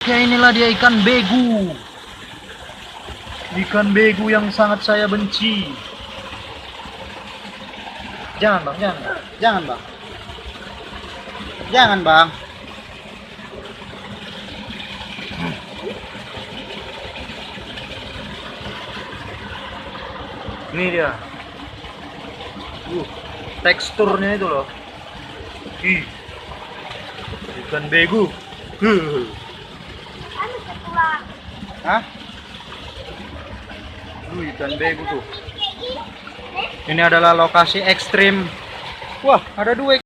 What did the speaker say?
Oke, inilah dia ikan begu. Ikan begu yang sangat saya benci. Jangan bang, jangan bang. Jangan bang. Jangan bang. Ini dia. Teksturnya itu loh. Ih. Ikan begu. Hah? Ikan begu tuh. Ini adalah lokasi ekstrim. Wah, ada dua